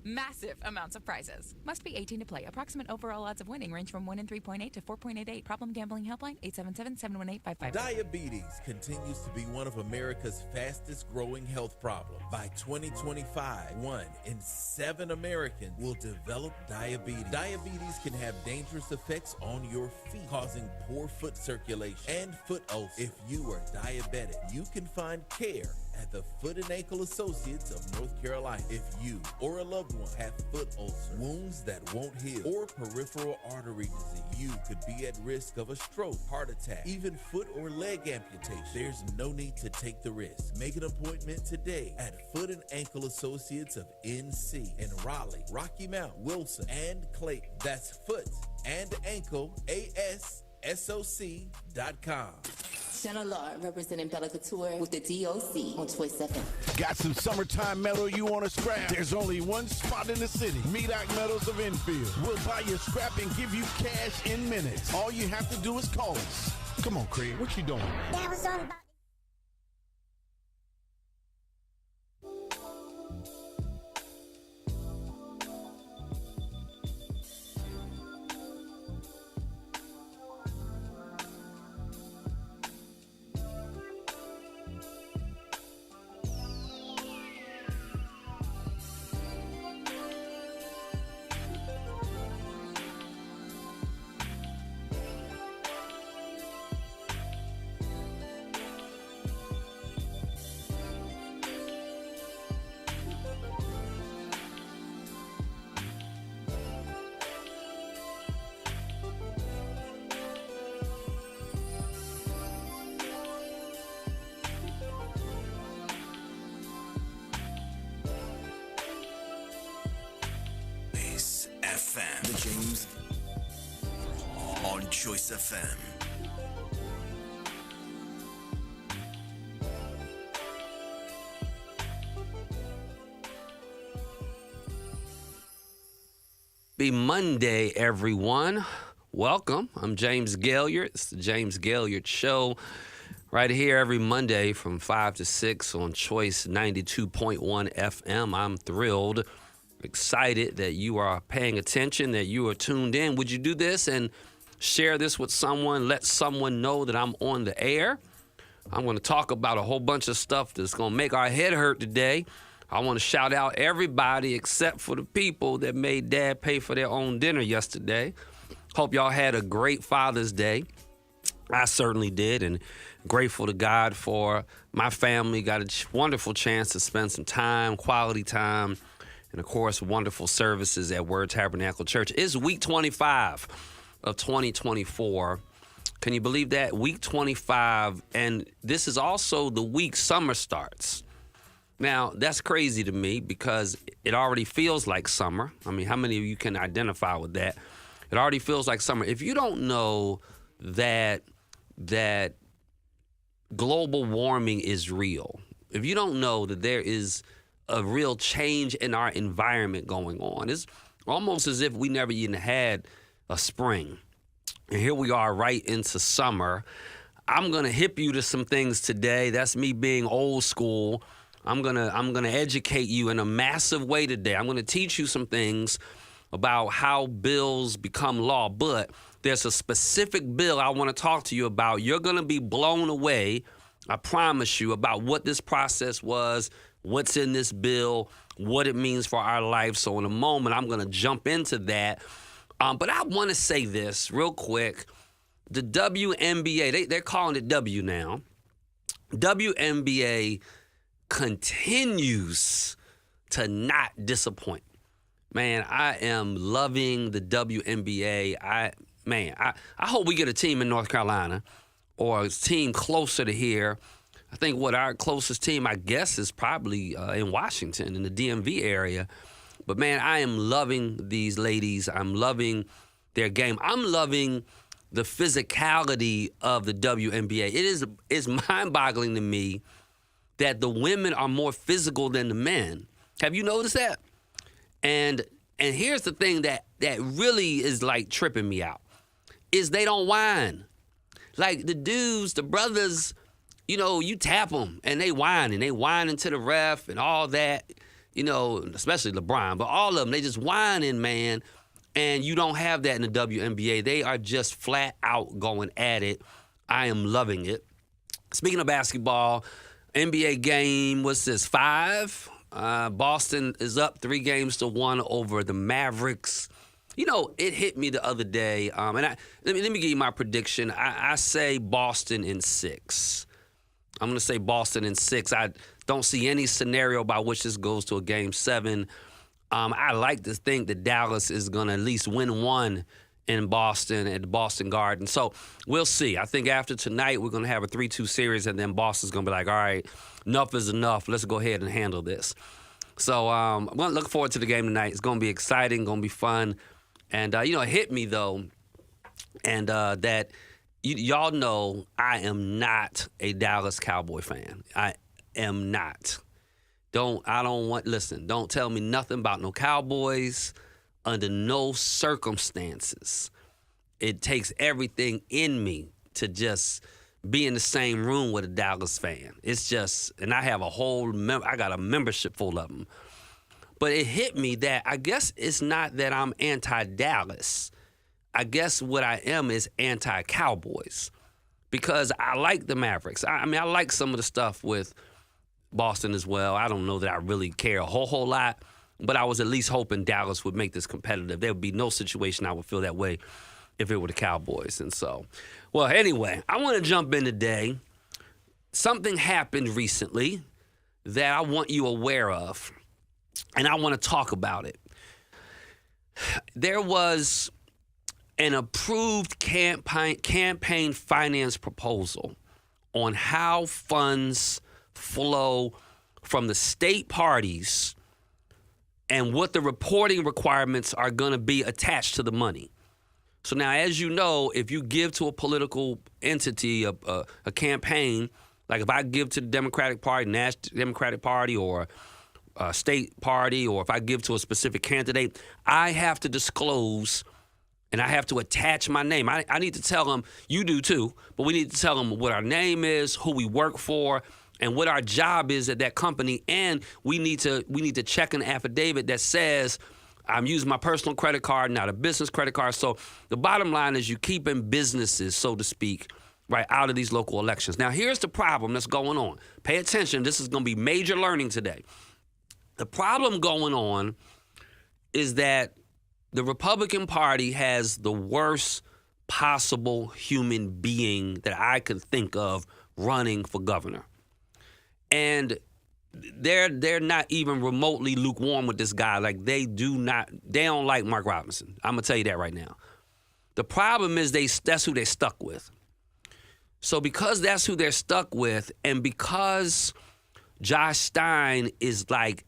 massive amounts of prizes. Must be 18 to play. Approximate overall odds of winning range from 1 in 3.8 to 4.88. Problem gambling helpline 877-718-55. Diabetes continues to be one of America's fastest growing health problems. By 2025, 1 in 7 Americans will develop diabetes. Diabetes can have dangerous effects on your feet, causing poor foot circulation and foot ulcers. If you are diabetic, you can find care at the Foot and Ankle Associates of North Carolina. If you or a loved one have foot ulcers, wounds that won't heal, or peripheral artery disease, you could be at risk of a stroke, heart attack, even foot or leg amputation. There's no need to take the risk. Make an appointment today at Foot and Ankle Associates of NC in Raleigh, Rocky Mount, Wilson, and Clayton. That's Foot and Ankle ASSOC.com. Chanel Lard representing Bella Couture with the DOC on Choice FM. Got some summertime metal you want to scrap? There's only one spot in the city. Medak Metals of Enfield. We'll buy your scrap and give you cash in minutes. All you have to do is call us. Come on, Craig, what you doing? That was all about. FM. The James on Choice FM. Happy Monday, everyone. Welcome. I'm James Gailliard. It's the James Gailliard Show right here every Monday from 5 to 6 on Choice 92.1 FM. I'm thrilled, excited that you are paying attention, that you are tuned in. Would you do this and share this with someone? Let someone know that I'm on the air. I'm going to talk about a whole bunch of stuff that's going to make our head hurt today. I want to shout out everybody except for the people that made Dad pay for their own dinner yesterday. Hope y'all had a great Father's Day. I certainly did, and grateful to God for my family. Got a wonderful chance to spend some time, quality time, and, of course, wonderful services at Word Tabernacle Church. It's week 25 of 2024. Can you believe that? Week 25, and this is also the week summer starts. Now, that's crazy to me because it already feels like summer. I mean, how many of you can identify with that? It already feels like summer. If you don't know that global warming is real, if you don't know that there is a real change in our environment going on, it's almost as if we never even had a spring. And here we are right into summer. I'm going to hip you to some things today. That's me being old school. I'm gonna educate you in a massive way today. I'm going to teach you some things about how bills become law. But there's a specific bill I want to talk to you about. You're going to be blown away, I promise you, about what this process was, what's in this bill, what it means for our life. So in a moment, I'm going to jump into that. But I want to say this real quick. The WNBA, they're calling it W now. WNBA continues to not disappoint. Man, I am loving the WNBA. I hope we get a team in North Carolina or a team closer to here. I think our closest team, I guess, is probably in Washington, in the DMV area. But, man, I am loving these ladies. I'm loving their game. I'm loving the physicality of the WNBA. It's mind-boggling to me that the women are more physical than the men. Have you noticed that? And here's the thing that really is like tripping me out, is they don't whine. Like the dudes, the brothers, you know, you tap them and they whine to the ref and all that. especially LeBron, but all of them, they just whining, man. And you don't have that in the WNBA. They are just flat out going at it. I am loving it. Speaking of basketball, NBA game, what's this, 5? Boston is up 3-1 over the Mavericks. It hit me the other day, and let me give you my prediction. I say Boston in 6. I'm going to say Boston in 6. I don't see any scenario by which this goes to a Game 7. I like to think that Dallas is going to at least win one in Boston at the Boston Garden. So we'll see. I think after tonight we're going to have a 3-2 series, and then Boston's going to be like, all right, enough is enough. Let's go ahead and handle this. So I'm going to look forward to the game tonight. It's going to be exciting, going to be fun. And, it hit me, though, and that y'all know I am not a Dallas Cowboy fan. I am not. Don't tell me nothing about no Cowboys under no circumstances. It takes everything in me to just be in the same room with a Dallas fan. It's just, and I have I got a membership full of them. But it hit me that I guess it's not that I'm anti-Dallas. I guess what I am is anti-Cowboys because I like the Mavericks. I like some of the stuff with Boston as well. I don't know that I really care a whole lot, but I was at least hoping Dallas would make this competitive. There would be no situation I would feel that way if it were the Cowboys. And so, well, anyway, I want to jump in today. Something happened recently that I want you aware of, and I want to talk about it. There was an approved campaign finance proposal on how funds flow from the state parties and what the reporting requirements are going to be attached to the money. So now, as you know, if you give to a political entity, a campaign, like if I give to the Democratic Party, National Democratic Party, or a state party, or if I give to a specific candidate, I have to disclose and I have to attach my name. I need to tell them, you do too, but we need to tell them what our name is, who we work for, and what our job is at that company. And we need to check an affidavit that says I'm using my personal credit card, not a business credit card. So the bottom line is you keeping businesses, so to speak, right, out of these local elections. Now, here's the problem that's going on. Pay attention. This is going to be major learning today. The problem going on is that the Republican Party has the worst possible human being that I could think of running for governor. And they're not even remotely lukewarm with this guy. Like they don't like Mark Robinson. I'm gonna tell you that right now. The problem is that's who they're stuck with. So because that's who they're stuck with, and because Josh Stein is like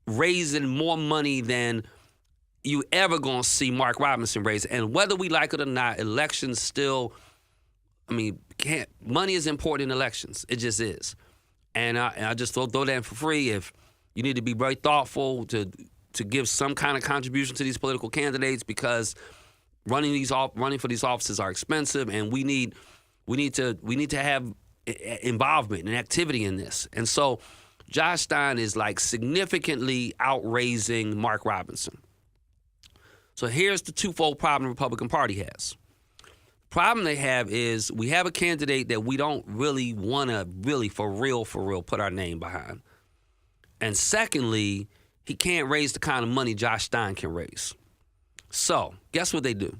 raising more money than you ever gonna see Mark Robinson raise, and whether we like it or not, elections still, money is important in elections. It just is. And I just throw that in for free. If you need to be very thoughtful to give some kind of contribution to these political candidates, because running for these offices are expensive, and we need to have involvement and activity in this. And so Josh Stein is like significantly outraising Mark Robinson. So here's the twofold problem the Republican Party has. Problem they have is we have a candidate that we don't really want to for real put our name behind. And secondly, he can't raise the kind of money Josh Stein can raise. So guess what they do?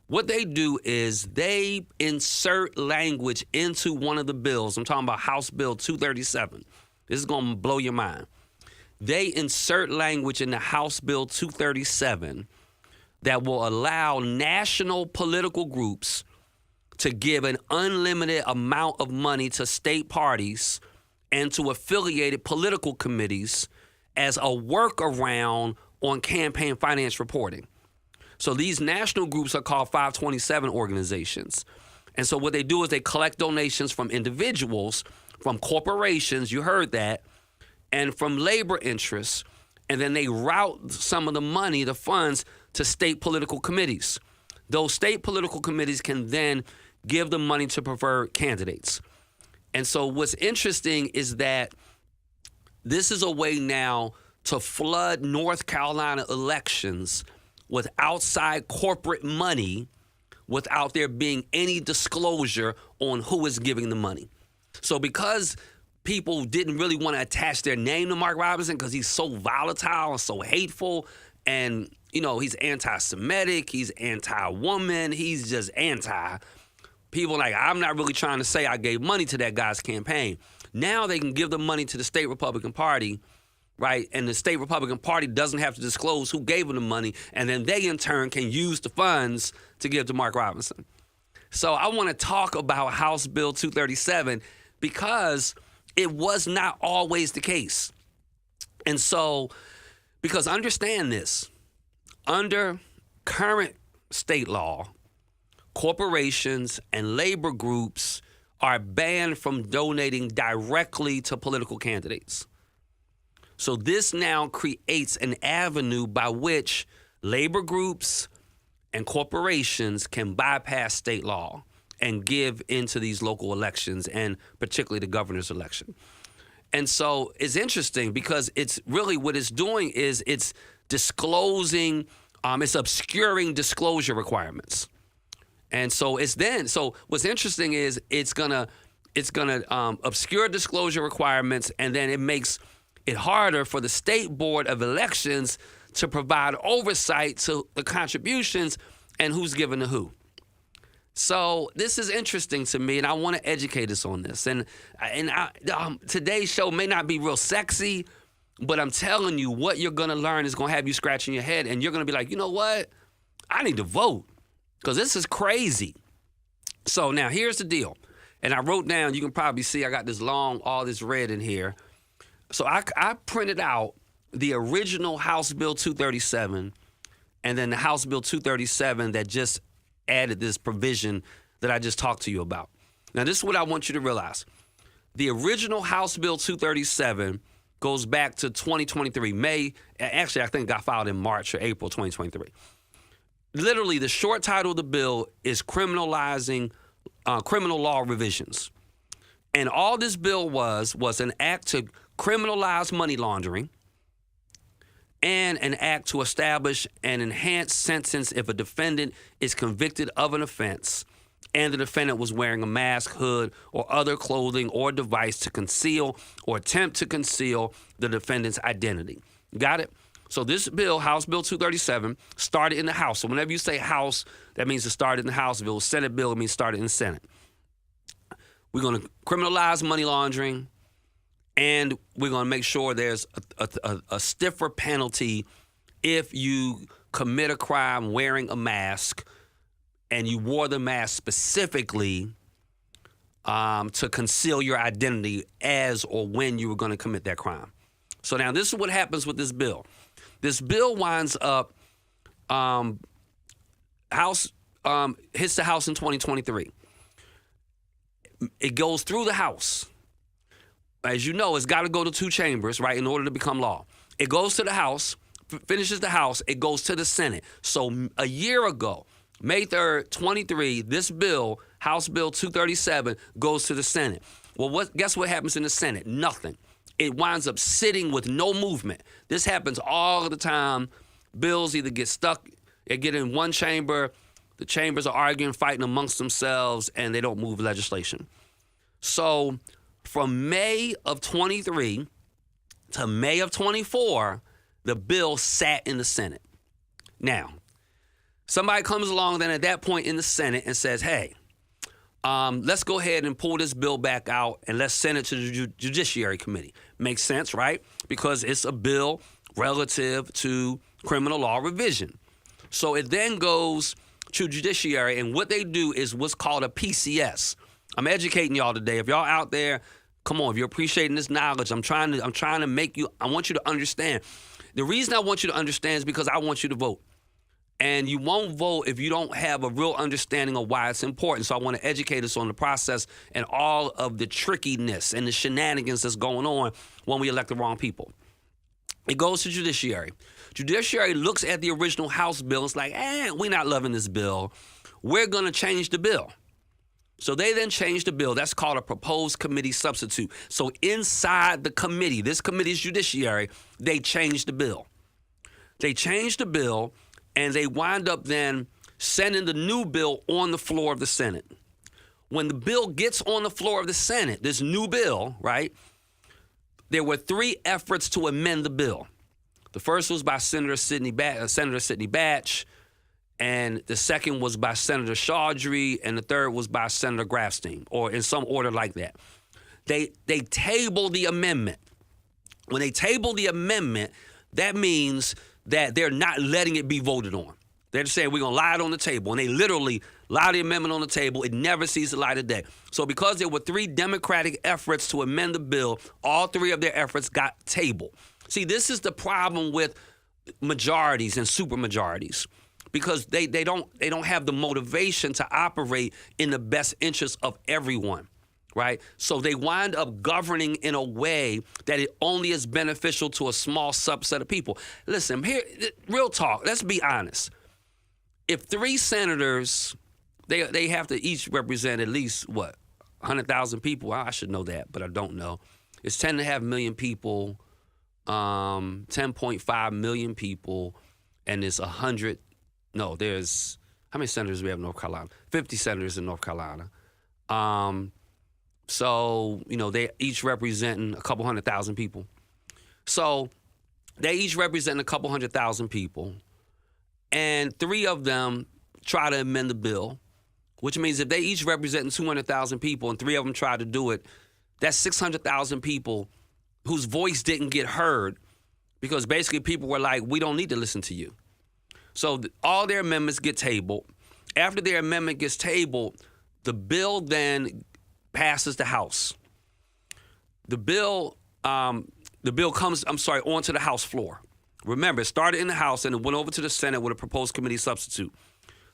What they do is they insert language into one of the bills. I'm talking about House Bill 237. This is going to blow your mind. They insert language in the House Bill 237 that will allow national political groups to give an unlimited amount of money to state parties and to affiliated political committees as a workaround on campaign finance reporting. So these national groups are called 527 organizations. And so what they do is they collect donations from individuals, from corporations, you heard that, and from labor interests, and then they route some of the money, the funds, to state political committees. Those state political committees can then give the money to preferred candidates. And so what's interesting is that this is a way now to flood North Carolina elections with outside corporate money without there being any disclosure on who is giving the money. So because people didn't really want to attach their name to Mark Robinson because he's so volatile and so hateful, and, you know, he's anti-Semitic, he's anti-woman, he's just anti. People like, I'm not really trying to say I gave money to that guy's campaign. Now they can give the money to the state Republican Party, right? And the state Republican Party doesn't have to disclose who gave them the money, and then they in turn can use the funds to give to Mark Robinson. So I want to talk about House Bill 237 because it was not always the case. And so, because understand this, under current state law, corporations and labor groups are banned from donating directly to political candidates. So this now creates an avenue by which labor groups and corporations can bypass state law and give into these local elections, and particularly the governor's election. And so it's interesting because it's really what it's doing is it's disclosing, it's obscuring disclosure requirements. And so so what's interesting is it's gonna obscure disclosure requirements, and then it makes it harder for the State Board of Elections to provide oversight to the contributions and who's giving to who. So this is interesting to me, and I want to educate us on this. And today's show may not be real sexy, but I'm telling you, what you're going to learn is going to have you scratching your head, and you're going to be like, you know what? I need to vote because this is crazy. So now here's the deal. And I wrote down, you can probably see I got all this red in here. So I printed out the original House Bill 237 and then the House Bill 237 that just added this provision that I just talked to you about. Now, this is what I want you to realize. The original House Bill 237 goes back to 2023, actually, I think it got filed in March or April 2023. Literally, the short title of the bill is criminalizing criminal law revisions. And all this bill was an act to criminalize money laundering and an act to establish an enhanced sentence if a defendant is convicted of an offense and the defendant was wearing a mask, hood, or other clothing or device to conceal or attempt to conceal the defendant's identity. Got it? So this bill, House Bill 237, started in the House. So whenever you say House, that means it started in the House. If it was Senate bill, it means started in the Senate. We're going to criminalize money laundering, and we're going to make sure there's a stiffer penalty if you commit a crime wearing a mask and you wore the mask specifically to conceal your identity as or when you were going to commit that crime. So now this is what happens with this bill. This bill winds up, hits the House in 2023. It goes through the House. As you know, it's got to go to two chambers, right, in order to become law. It goes to the House, finishes the House, it goes to the Senate. So a year ago, May 3rd, 23, this bill, House Bill 237, goes to the Senate. Well, guess what happens in the Senate? Nothing. It winds up sitting with no movement. This happens all the time. Bills either get stuck, they get in one chamber, the chambers are arguing, fighting amongst themselves, and they don't move legislation. So from May of 23 to May of 24, the bill sat in the Senate. Now, somebody comes along then at that point in the Senate and says, hey, let's go ahead and pull this bill back out and let's send it to the Judiciary Committee. Makes sense, right? Because it's a bill relative to criminal law revision. So it then goes to Judiciary, and what they do is what's called a PCS. I'm educating y'all today. If y'all out there, come on, if you're appreciating this knowledge, I'm trying to make you, I want you to understand. The reason I want you to understand is because I want you to vote. And you won't vote if you don't have a real understanding of why it's important. So I want to educate us on the process and all of the trickiness and the shenanigans that's going on when we elect the wrong people. It goes to Judiciary. Judiciary looks at the original House bill and it's like, we're not loving this bill. We're going to change the bill. So they then changed the bill. That's called a proposed committee substitute. So inside the committee, this committee's judiciary, they changed the bill. They changed the bill, and they wind up then sending the new bill on the floor of the Senate. When the bill gets on the floor of the Senate, this new bill, right, there were 3 efforts to amend the bill. The first was by Senator Sidney Batch, and the second was by Senator Chaudhry, and the third was by Senator Grafstein, or in some order like that. They tabled the amendment. When they table the amendment, that means that they're not letting it be voted on. They're just saying, we're going to lie it on the table. And they literally lie the amendment on the table. It never sees the light of day. So because there were 3 Democratic efforts to amend the bill, all 3 of their efforts got tabled. See, this is the problem with majorities and supermajorities, because they don't have the motivation to operate in the best interest of everyone, right? So they wind up governing in a way that it only is beneficial to a small subset of people. Listen, here, real talk, let's be honest. If 3 senators, they have to each represent at least, 100,000 people? I should know that, but I don't know. It's 10.5 million people, 10.5 million people, and there's how many senators do we have in North Carolina? 50 senators in North Carolina. So, they each representing a couple 100,000 people. So they each represent a couple 100,000 people. And 3 of them try to amend the bill, which means if they each representing 200,000 people and 3 of them try to do it, that's 600,000 people whose voice didn't get heard, because basically people were like, we don't need to listen to you. So all their amendments get tabled. After their amendment gets tabled, the bill then passes the House. The bill comes onto the House floor. Remember, it started in the House and it went over to the Senate with a proposed committee substitute.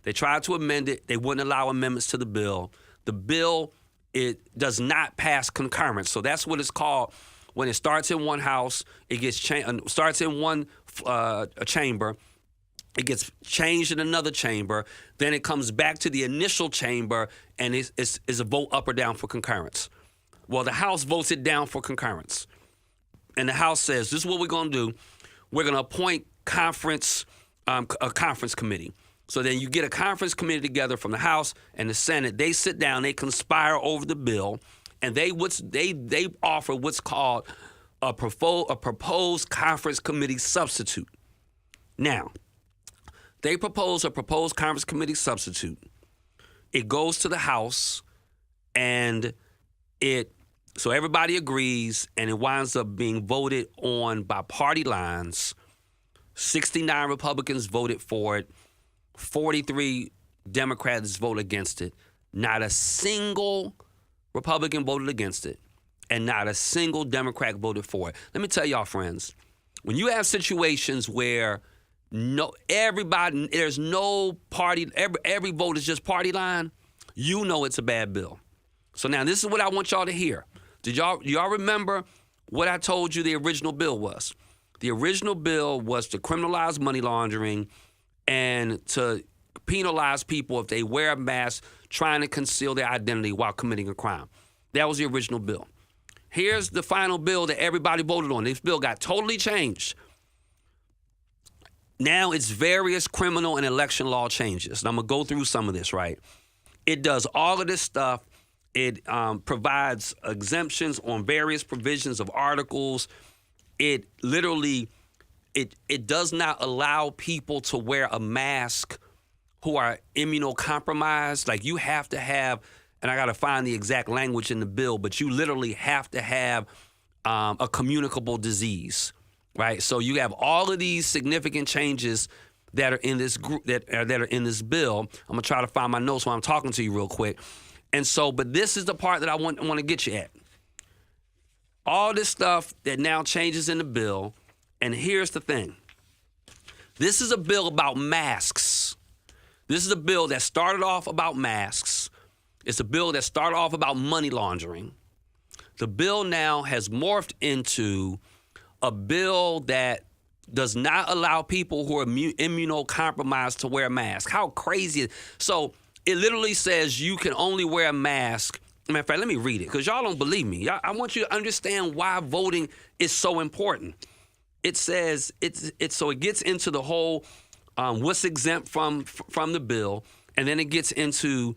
They tried to amend it. They wouldn't allow amendments to the bill. The bill, it does not pass concurrence. So that's what it's called. When it starts in one house, it gets starts in one chamber. It gets changed in another chamber. Then it comes back to the initial chamber, and it's a vote up or down for concurrence. Well, the House votes it down for concurrence. And the House says, this is what we're going to do. We're going to appoint a conference committee. So then you get a conference committee together from the House and the Senate. They sit down, they conspire over the bill, and they offer what's called a proposed conference committee substitute. Now, they propose a proposed conference committee substitute. It goes to the House, and so everybody agrees, and it winds up being voted on by party lines. 69 Republicans voted for it. 43 Democrats voted against it. Not a single Republican voted against it, and not a single Democrat voted for it. Let me tell y'all, friends, when you have situations where there's no party, every vote is just party line, you know it's a bad bill. So now this is what I want y'all to hear. Do y'all remember what I told you the original bill was? The original bill was to criminalize money laundering and to penalize people if they wear a mask trying to conceal their identity while committing a crime. That was the original bill. Here's the final bill that everybody voted on. This bill got totally changed. Now it's various criminal and election law changes. And I'm going to go through some of this, right? It does all of this stuff. It provides exemptions on various provisions of articles. It literally, it does not allow people to wear a mask who are immunocompromised. Like, you have to have, and I got to find the exact language in the bill, but you literally have to have a communicable disease, right? So you have all of these significant changes that are in this group that are in this bill. I'm gonna try to find my notes while I'm talking to you real quick. And so, but this is the part that I want to get you at. All this stuff that now changes in the bill, and here's the thing. This is a bill about masks. This is a bill that started off about masks. It's a bill that started off about money laundering. The bill now has morphed into a bill that does not allow people who are immunocompromised to wear masks. How crazy is it? So It literally says you can only wear a mask. Matter of fact, let me read it because y'all don't believe me. I want you to understand why voting is so important. It says so it gets into the whole what's exempt from the bill, and then it gets into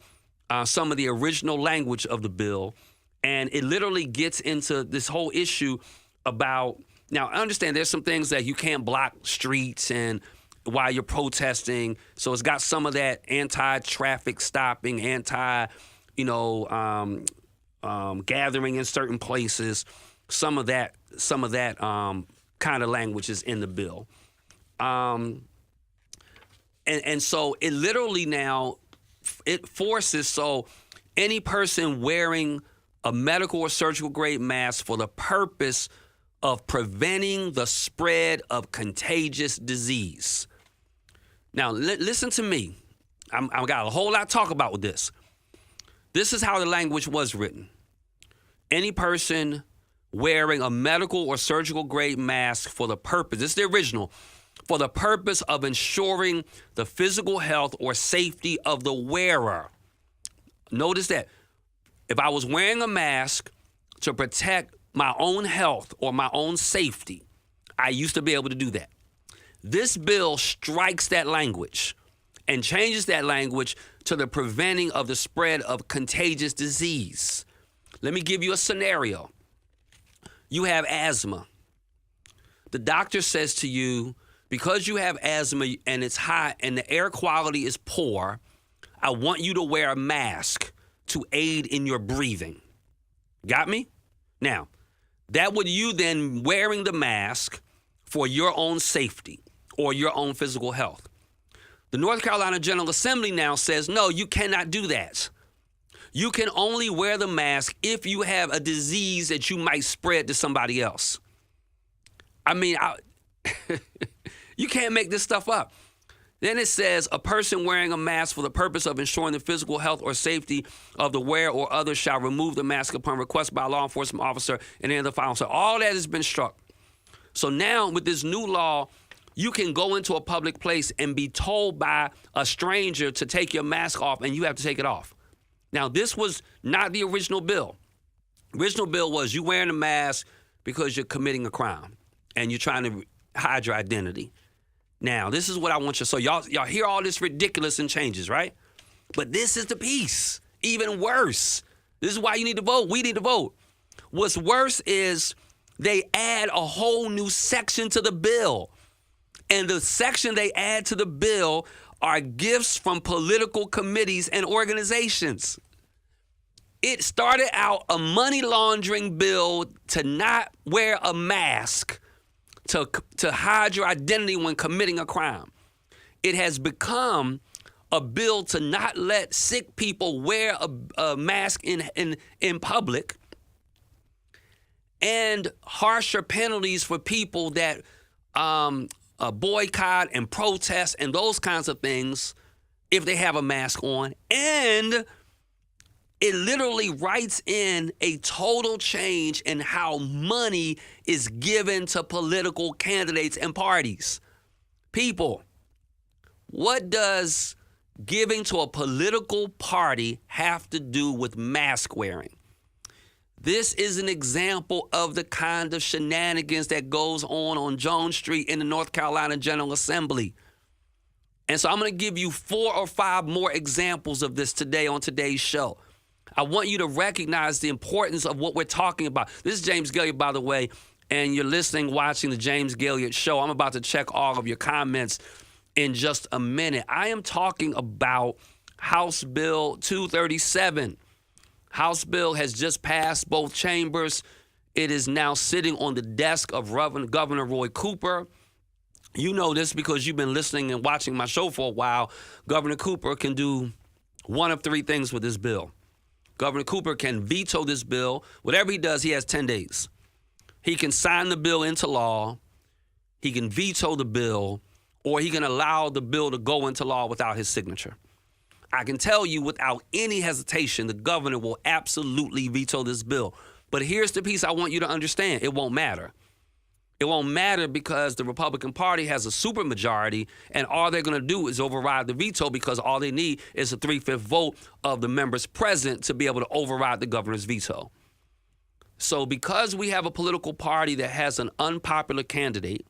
some of the original language of the bill, and it literally gets into this whole issue about. Now, I understand there's some things that you can't block streets and while you're protesting. So it's got some of that anti-traffic stopping, gathering in certain places. Some of that kind of language is in the bill. And so it literally now, it forces, so any person wearing a medical or surgical grade mask for the purpose of preventing the spread of contagious disease. Now, listen to me. I've got a whole lot to talk about with this. This is how the language was written. Any person wearing a medical or surgical grade mask for the purpose, this is the original, for the purpose of ensuring the physical health or safety of the wearer. Notice that. If I was wearing a mask to protect my own health or my own safety, I used to be able to do that. This bill strikes that language and changes that language to the preventing of the spread of contagious disease. Let me give you a scenario. You have asthma. The doctor says to you, because you have asthma and it's hot and the air quality is poor, I want you to wear a mask to aid in your breathing. Got me? Now, that would you then wearing the mask for your own safety or your own physical health. The North Carolina General Assembly now says, no, you cannot do that. You can only wear the mask if you have a disease that you might spread to somebody else. I mean, you can't make this stuff up. Then it says a person wearing a mask for the purpose of ensuring the physical health or safety of the wearer or others shall remove the mask upon request by a law enforcement officer and any other file. So all that has been struck. So now with this new law, you can go into a public place and be told by a stranger to take your mask off and you have to take it off. Now, this was not the original bill. Original bill was you wearing a mask because you're committing a crime and you're trying to hide your identity. Now, this is what I want you. So y'all hear all this ridiculous and changes, right? But this is the piece. Even worse. This is why you need to vote. We need to vote. What's worse is they add a whole new section to the bill. And the section they add to the bill are gifts from political committees and organizations. It started out a money laundering bill to not wear a mask to hide your identity when committing a crime. It has become a bill to not let sick people wear a mask in public, and harsher penalties for people that boycott and protest and those kinds of things if they have a mask on. And it literally writes in a total change in how money is given to political candidates and parties. People, what does giving to a political party have to do with mask wearing? This is an example of the kind of shenanigans that goes on Jones Street in the North Carolina General Assembly. And so I'm going to give you 4 or 5 more examples of this today on today's show. I want you to recognize the importance of what we're talking about. This is James Gailliard, by the way, and you're watching the James Gailliard Show. I'm about to check all of your comments in just a minute. I am talking about House Bill 237. House bill has just passed both chambers. It is now sitting on the desk of Governor Roy Cooper. You know this because you've been listening and watching my show for a while. Governor Cooper can do one of 3 things with this bill. Governor Cooper can veto this bill. Whatever he does, he has 10 days. He can sign the bill into law, he can veto the bill, or he can allow the bill to go into law without his signature. I can tell you without any hesitation, the governor will absolutely veto this bill. But here's the piece I want you to understand. It won't matter. It won't matter because the Republican Party has a supermajority, and all they're going to do is override the veto because all they need is a 3/5 vote of the members present to be able to override the governor's veto. So because we have a political party that has an unpopular candidate,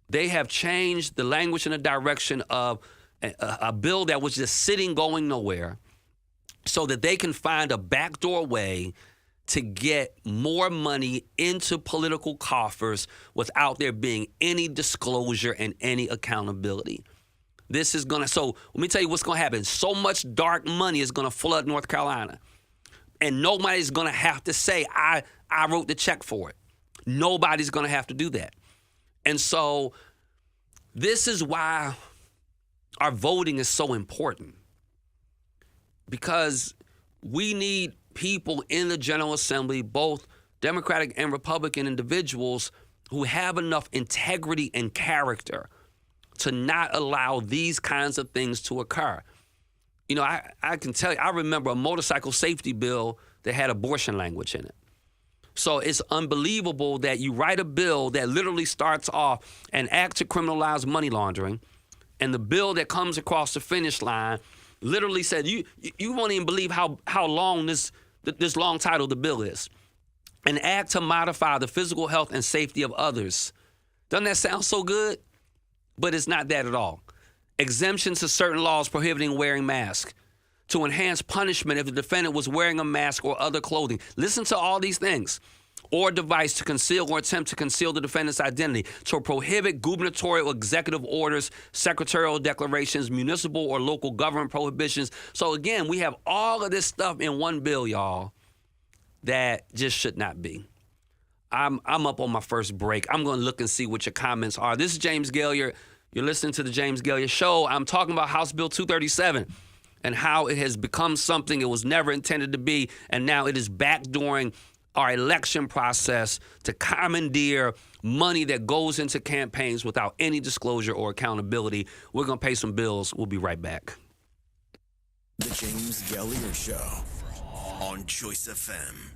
they have changed the language and the direction of a bill that was just sitting, going nowhere, so that they can find a backdoor way to get more money into political coffers without there being any disclosure and any accountability. This is going to, so let me tell you what's going to happen. So much dark money is going to flood North Carolina. And nobody's going to have to say, I wrote the check for it. Nobody's going to have to do that. And so this is why our voting is so important. Because we need people in the General Assembly, both Democratic and Republican individuals, who have enough integrity and character to not allow these kinds of things to occur. You know, I can tell you, I remember a motorcycle safety bill that had abortion language in it. So it's unbelievable that you write a bill that literally starts off an act to criminalize money laundering, and the bill that comes across the finish line literally said, you won't even believe how long this long title of the bill is. An act to modify the physical health and safety of others. Doesn't that sound so good? But it's not that at all. Exemptions to certain laws prohibiting wearing masks. To enhance punishment if the defendant was wearing a mask or other clothing. Listen to all these things. Or device to conceal or attempt to conceal the defendant's identity. To prohibit gubernatorial executive orders, secretarial declarations, municipal or local government prohibitions. So again, we have all of this stuff in one bill, y'all, that just should not be. I'm up on my first break. I'm going to look and see what your comments are. This is James Gailliard. You're listening to the James Gailliard Show. I'm talking about House Bill 237 and how it has become something it was never intended to be, and now it is backdooring our election process to commandeer money that goes into campaigns without any disclosure or accountability. We're going to pay some bills. We'll be right back. The James Gailliard Show on Choice FM.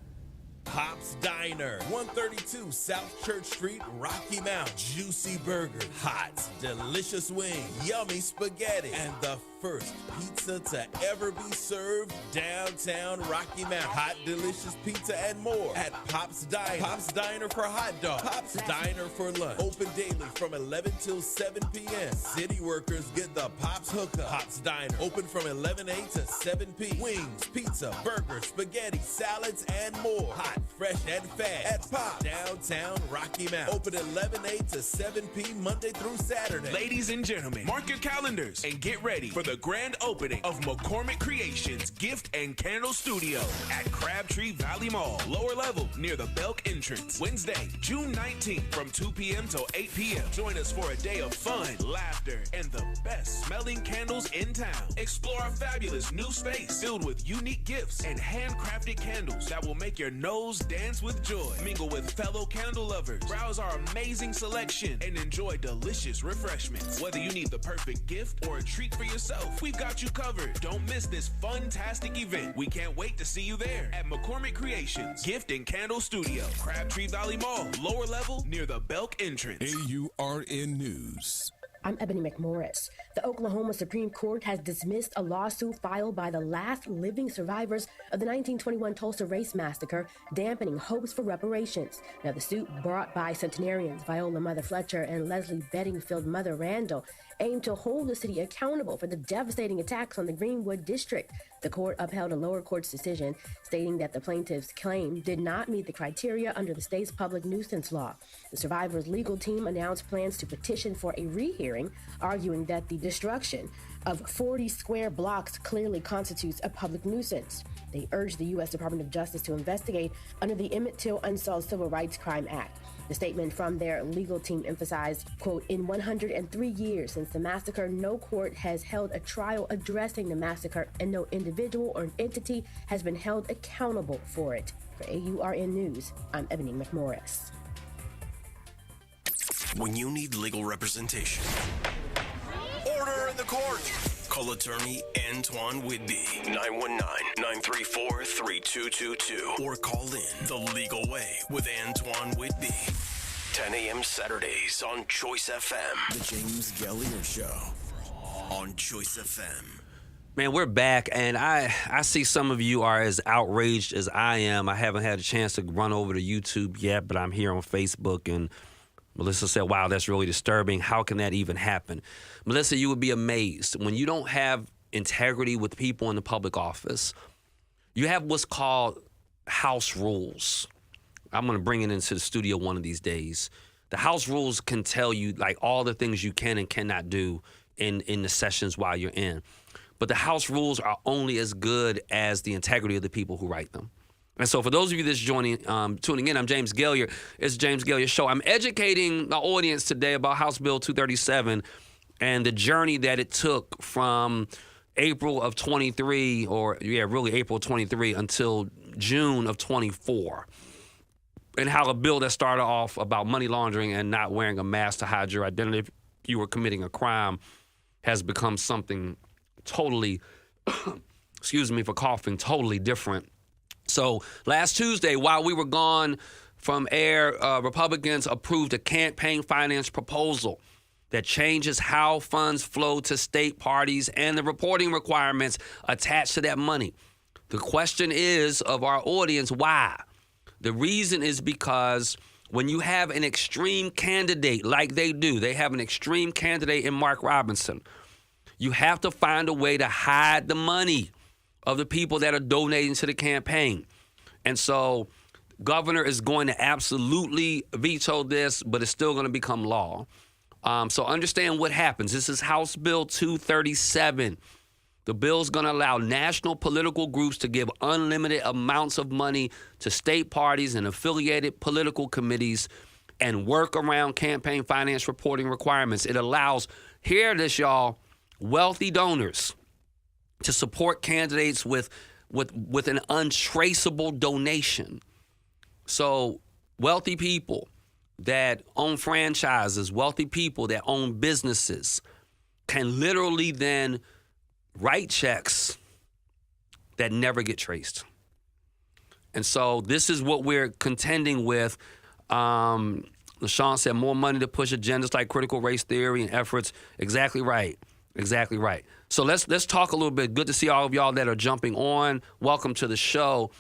Pop's Diner, 132 South Church Street, Rocky Mount. Juicy burger, hot, delicious wing, yummy spaghetti, and the first pizza to ever be served downtown Rocky Mount. Hot, delicious pizza and more at Pop's Diner. Pop's Diner for hot dogs. Pop's Diner for lunch. Open daily from 11 till 7 p.m. City workers get the Pop's hookup. Pop's Diner, open from 11 a.m. to 7 p.m. Wings, pizza, burgers, spaghetti, salads, and more. Hot, fresh, and fast at Pop, downtown Rocky Mount. Open 11 a.m. to 7 p.m. Monday through Saturday. Ladies and gentlemen, mark your calendars and get ready for the grand opening of McCormick Creations Gift and Candle Studio at Crabtree Valley Mall, lower level near the Belk entrance. Wednesday, June 19th from 2 p.m. till 8 p.m. Join us for a day of fun, laughter, and the best smelling candles in town. Explore our fabulous new space filled with unique gifts and handcrafted candles that will make your nose dance with joy. Mingle with fellow candle lovers. Browse our amazing selection and enjoy delicious refreshments. Whether you need the perfect gift or a treat for yourself, we've got you covered. Don't miss this fun-tastic event. We can't wait to see you there at McCormick Creations Gift and Candle Studio, Crabtree Valley Mall, lower level near the Belk entrance. AURN News. I'm Ebony McMorris. The Oklahoma Supreme Court has dismissed a lawsuit filed by the last living survivors of the 1921 Tulsa Race Massacre, dampening hopes for reparations. Now, the suit brought by centenarians Viola Mother Fletcher and Leslie Bedingfield Mother Randall aimed to hold the city accountable for the devastating attacks on the Greenwood district. The court upheld a lower court's decision, stating that the plaintiff's claim did not meet the criteria under the state's public nuisance law. The survivors' legal team announced plans to petition for a rehearing, arguing that the destruction of 40 square blocks clearly constitutes a public nuisance. They urged the U.S. Department of Justice to investigate under the Emmett Till Unsolved Civil Rights Crime Act. The statement from their legal team emphasized, quote, in 103 years since the massacre, no court has held a trial addressing the massacre, and no individual or entity has been held accountable for it. For AURN News, I'm Ebony McMorris. When you need legal representation, order in the court. Call attorney Antoine Whitby, 919-934-3222. Or call in The Legal Way with Antoine Whitby. 10 a.m. Saturdays on Choice FM. The James Gailliard Show on Choice FM. Man, we're back, and I see some of you are as outraged as I am. I haven't had a chance to run over to YouTube yet, but I'm here on Facebook, and Melissa said, wow, that's really disturbing. How can that even happen? Melissa, you would be amazed. When you don't have integrity with people in the public office, you have what's called house rules. I'm going to bring it into the studio one of these days. The house rules can tell you like all the things you can and cannot do in the sessions while you're in. But the house rules are only as good as the integrity of the people who write them. And so for those of you that's tuning in, I'm James Gailliard. It's the James Gailliard Show. I'm educating the audience today about House Bill 237 and the journey that it took from April of 23, really April 23 until June of 24. And how a bill that started off about money laundering and not wearing a mask to hide your identity if you were committing a crime has become something totally, excuse me for coughing, totally different. So last Tuesday, while we were gone from air, Republicans approved a campaign finance proposal that changes how funds flow to state parties and the reporting requirements attached to that money. The question is of our audience, why? The reason is because when you have an extreme candidate like they have an extreme candidate in Mark Robinson, you have to find a way to hide the money of the people that are donating to the campaign. And so governor is going to absolutely veto this, but it's still going to become law. So understand what happens. This is House Bill 237. The bill is going to allow national political groups to give unlimited amounts of money to state parties and affiliated political committees and work around campaign finance reporting requirements. It allows, hear this, y'all, wealthy donors to support candidates with an untraceable donation. So wealthy people that own franchises, wealthy people that own businesses can literally then write checks that never get traced. And so this is what we're contending with. LaShawn said more money to push agendas like critical race theory and efforts. Exactly right. Exactly right. So let's talk a little bit. Good to see all of y'all that are jumping on. Welcome to the show.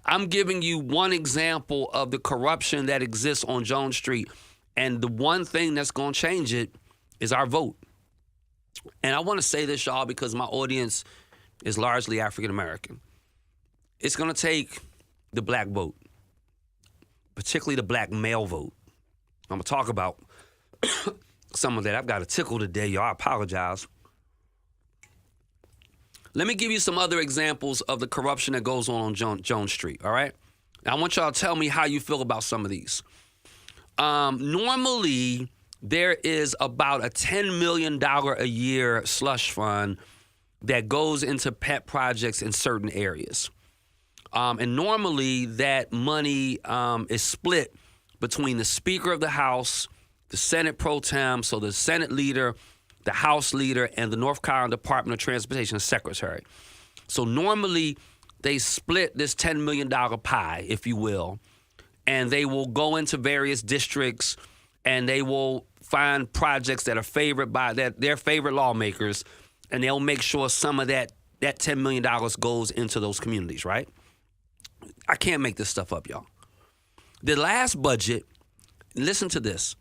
I'm giving you one example of the corruption that exists on Jones Street. And the one thing that's going to change it is our vote. And I want to say this, y'all, because my audience is largely African American. It's going to take the black vote, particularly the black male vote. I'm going to talk about some of that. I've got a tickle today, y'all. I apologize. Let me give you some other examples of the corruption that goes on Jones Street, all right? Now, I want y'all to tell me how you feel about some of these. Normally, there is about a $10 million a year slush fund that goes into pet projects in certain areas. And normally, that money is split between the Speaker of the House, the Senate pro tem, so the Senate leader, the House leader, and the North Carolina Department of Transportation secretary. So normally they split this $10 million pie, if you will, and they will go into various districts and they will find projects that are favored by their favorite lawmakers, and they'll make sure some of that $10 million goes into those communities, right? I can't make this stuff up, y'all. The last budget, listen to this.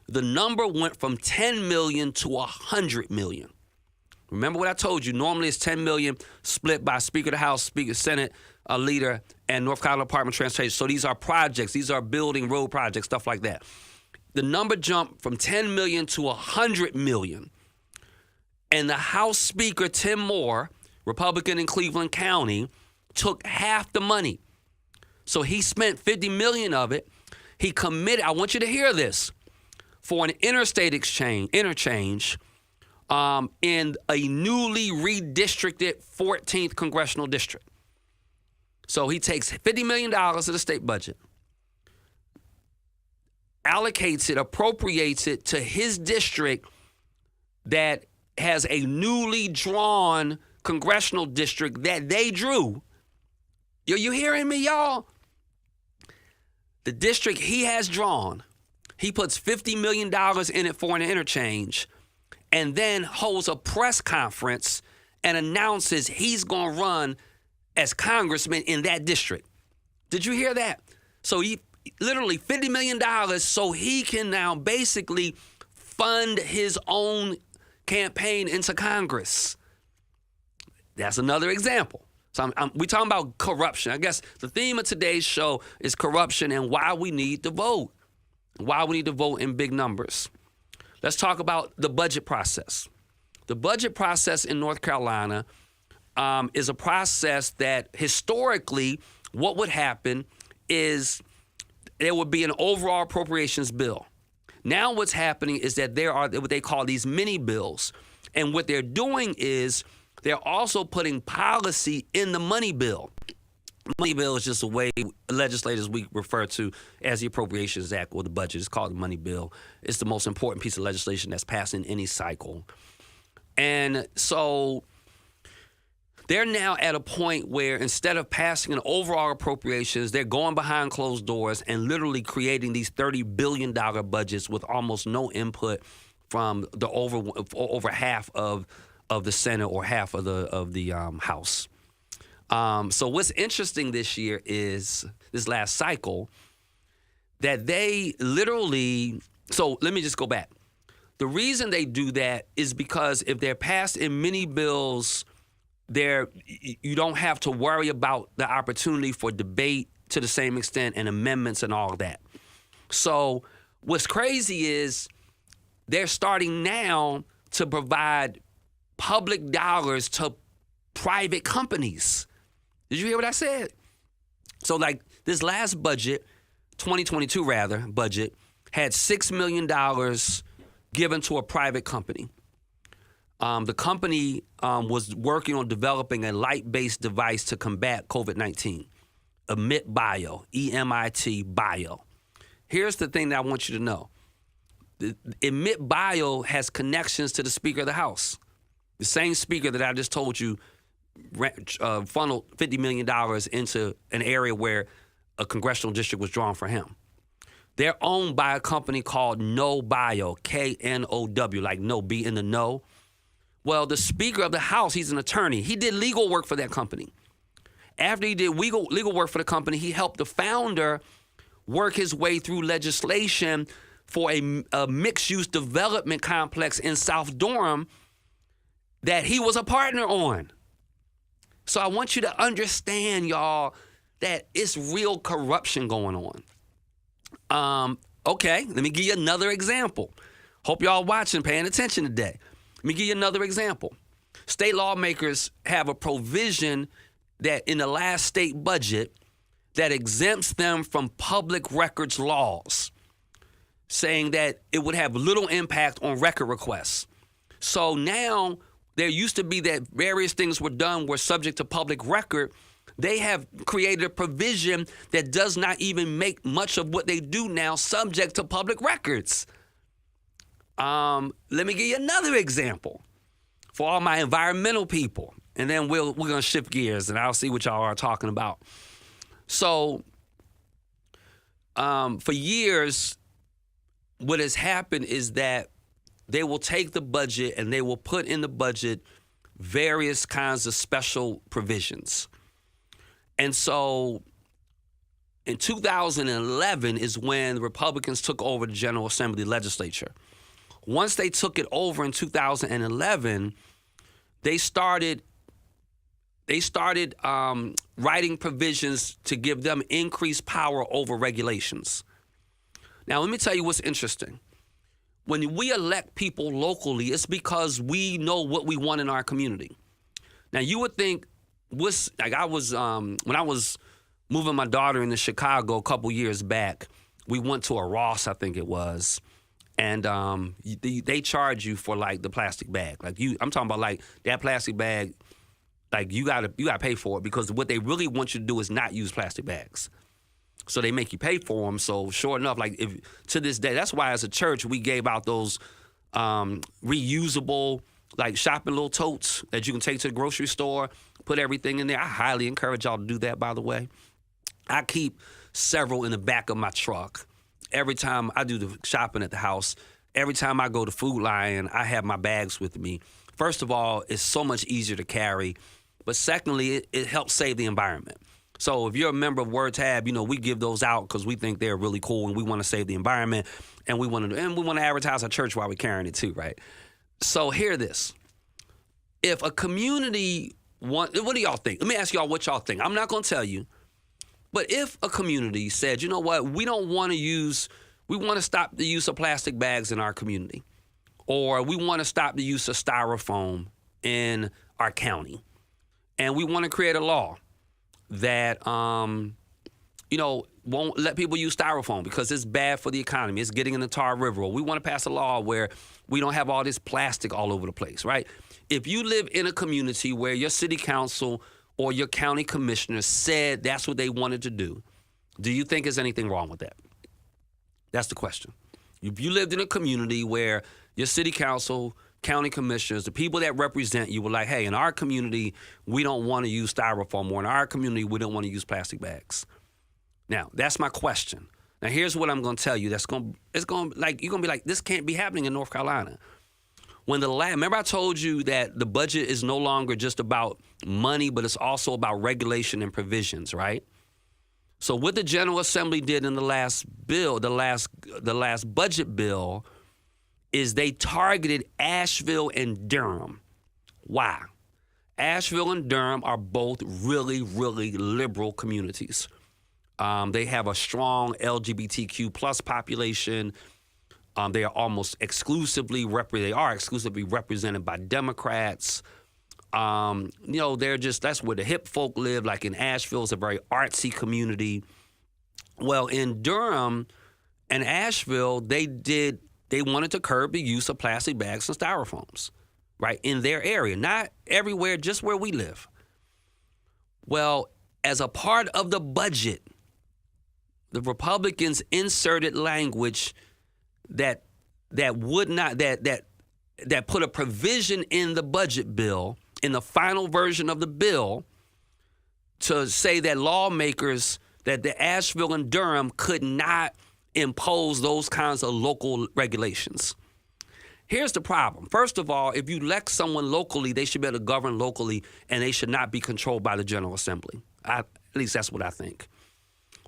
The number went from 10 million to 100 million. Remember what I told you? Normally it's 10 million split by Speaker of the House, Speaker of the Senate, leader, and North Carolina Department of Transportation. So these are projects. These are building road projects, stuff like that. The number jumped from 10 million to 100 million. And the House Speaker, Tim Moore, Republican in Cleveland County, took half the money. So he spent 50 million of it. He committed, I want you to hear this, for an interstate interchange in a newly redistricted 14th congressional district. So he takes $50 million of the state budget, allocates it, appropriates it to his district that has a newly drawn congressional district that they drew. You hearing me, y'all? The district he has drawn He puts $50 million in it for an interchange and then holds a press conference and announces he's going to run as congressman in that district. Did you hear that? So he literally $50 million so he can now basically fund his own campaign into Congress. That's another example. So we're talking about corruption. I guess the theme of today's show is corruption and why we need to vote. Why we need to vote in big numbers. Let's talk about the budget process. The budget process in North Carolina is a process that historically what would happen is there would be an overall appropriations bill. Now what's happening is that there are what they call these mini bills. And what they're doing is they're also putting policy in the money bill. Money bill is just a way legislators we refer to as the Appropriations Act or the budget. It's called the money bill. It's the most important piece of legislation that's passed in any cycle. And so they're now at a point where instead of passing an overall appropriations, they're going behind closed doors and literally creating these $30 billion budgets with almost no input from the over half of the Senate or half of the House. So what's interesting this year is this last cycle that they literally, so let me just go back. The reason they do that is because if they're passed in mini bills, you don't have to worry about the opportunity for debate to the same extent and amendments and all of that. So what's crazy is they're starting now to provide public dollars to private companies. Did you hear what I said? So like this last budget, 2022 rather, budget, had $6 million given to a private company. The company was working on developing a light-based device to combat COVID-19, Emit Bio, E-M-I-T Bio. Here's the thing that I want you to know. Emit Bio has connections to the Speaker of the House. The same speaker that I just told you funneled $50 million into an area where a congressional district was drawn for him. They're owned by a company called No Bio, K-N-O-W, like no, be in the know. Well, the Speaker of the House, he's an attorney. He did legal work for that company. After he did legal work for the company, he helped the founder work his way through legislation for a mixed-use development complex in South Durham that he was a partner on. So I want you to understand, y'all, that it's real corruption going on. Okay, let me give you another example. Hope y'all watching, paying attention today. Let me give you another example. State lawmakers have a provision that in the last state budget that exempts them from public records laws, saying that it would have little impact on record requests. So now there used to be that various things were subject to public record. They have created a provision that does not even make much of what they do now subject to public records. Let me give you another example for all my environmental people, and then we're going to shift gears, and I'll see what y'all are talking about. So for years, what has happened is that they will take the budget and they will put in the budget various kinds of special provisions. And so in 2011 is when the Republicans took over the General Assembly legislature. Once they took it over in 2011, they started writing provisions to give them increased power over regulations. Now, let me tell you what's interesting. When we elect people locally, it's because we know what we want in our community. Now, you would think, when I was moving my daughter into Chicago a couple years back, we went to a Ross, I think it was, and they charge you for like the plastic bag. I'm talking about like that plastic bag. Like you gotta pay for it because what they really want you to do is not use plastic bags. So they make you pay for them. So sure enough, like if to this day, that's why as a church we gave out those reusable like shopping little totes that you can take to the grocery store, put everything in there. I highly encourage y'all to do that, by the way. I keep several in the back of my truck. every time I do the shopping at the house, every time I go to Food Lion, I have my bags with me. First of all, it's so much easier to carry. But secondly, it helps save the environment. So if you're a member of WordTab, we give those out because we think they're really cool and we want to save the environment and we want to advertise our church while we're carrying it too, right? So hear this. If a community what do y'all think? Let me ask y'all what y'all think. I'm not going to tell you. But if a community said, you know what, we want to stop the use of plastic bags in our community, or we want to stop the use of styrofoam in our county, and we want to create a law that, won't let people use styrofoam because it's bad for the economy. It's getting in the Tar River. Or we want to pass a law where we don't have all this plastic all over the place, right? If you live in a community where your city council or your county commissioner said that's what they wanted to do you think there's anything wrong with that? That's the question. If you lived in a community where your city council, county commissioners, the people that represent you were like, hey, in our community, we don't want to use styrofoam, or in our community, we don't want to use plastic bags. Now, that's my question. Now, here's what I'm going to tell you. You're going to be like, this can't be happening in North Carolina. Remember I told you that the budget is no longer just about money, but it's also about regulation and provisions, right? So what the General Assembly did in the last bill, the last budget bill, is they targeted Asheville and Durham. Why? Asheville and Durham are both really, really liberal communities. They have a strong LGBTQ plus population. They are almost exclusively represented by Democrats. That's where the hip folk live. Like in Asheville, it's a very artsy community. Well, in Durham and Asheville, they wanted to curb the use of plastic bags and styrofoams, right, in their area. Not everywhere, just where we live. Well, as a part of the budget, the Republicans inserted language that put a provision in the budget bill, in the final version of the bill, to say that lawmakers, that the Asheville and Durham could not impose those kinds of local regulations. Here's the problem. First of all, if you elect someone locally, they should be able to govern locally, and they should not be controlled by the General Assembly. At least that's what I think.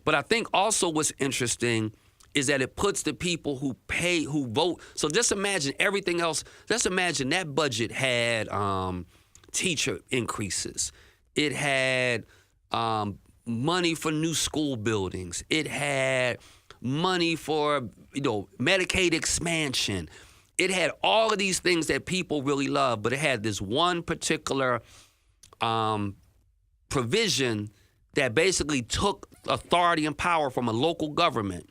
But I think also what's interesting is that it puts the people who vote. So just imagine everything else. Just imagine that budget had teacher increases. It had money for new school buildings. It had money for, Medicaid expansion. It had all of these things that people really love, but it had this one particular provision that basically took authority and power from a local government.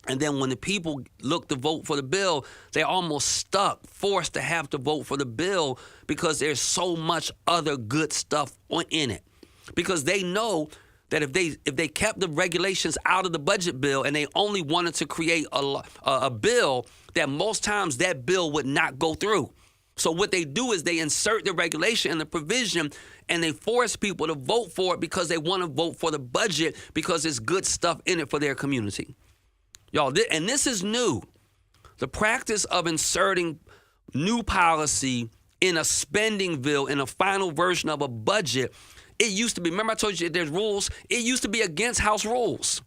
And then when the people looked to vote for the bill, they're almost forced to have to vote for the bill because there's so much other good stuff in it. Because they know that if they kept the regulations out of the budget bill and they only wanted to create a bill, that most times that bill would not go through. So what they do is they insert the regulation and the provision, and they force people to vote for it because they want to vote for the budget because there's good stuff in it for their community. Y'all, and this is new. The practice of inserting new policy in a spending bill, in a final version of a budget, it used to be, remember I told you there's rules? It used to be against House rules.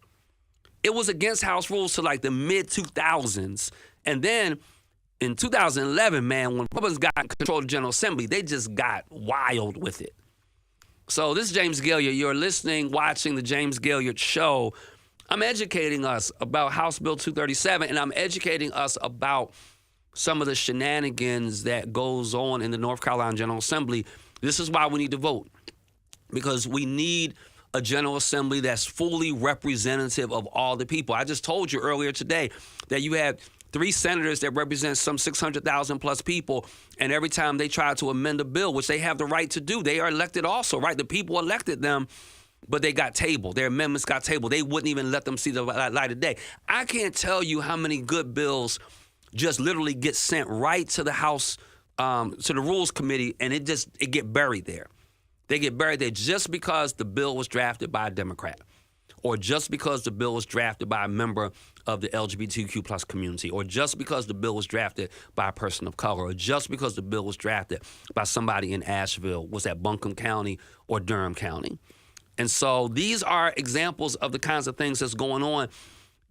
It was against House rules to like the mid-2000s. And then in 2011, man, when Republicans got control of the General Assembly, they just got wild with it. So this is James Gailliard. You're watching the James Gailliard Show. I'm educating us about House Bill 237, and I'm educating us about some of the shenanigans that goes on in the North Carolina General Assembly. This is why we need to vote, because we need a General Assembly that's fully representative of all the people. I just told you earlier today that you had 3 senators that represent some 600,000 plus people, and every time they try to amend a bill, which they have the right to do, they are elected also, right? The people elected them, but they got tabled. Their amendments got tabled. They wouldn't even let them see the light of day. I can't tell you how many good bills just literally get sent right to the House, to the Rules Committee, and it get buried there. They get buried there just because the bill was drafted by a Democrat. or just because the bill was drafted by a member of the LGBTQ plus community, or just because the bill was drafted by a person of color, or just because the bill was drafted by somebody in Asheville, was that Buncombe County or Durham County. And so these are examples of the kinds of things that's going on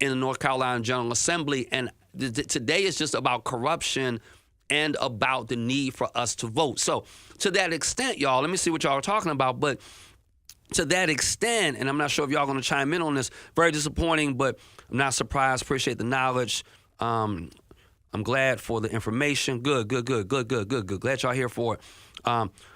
in the North Carolina General Assembly. And today is just about corruption and about the need for us to vote. So to that extent, y'all, let me see what y'all are talking about. But to that extent, and I'm not sure if y'all going to chime in on this, very disappointing, but I'm not surprised. Appreciate the knowledge. I'm glad for the information. Good. Glad y'all here for it.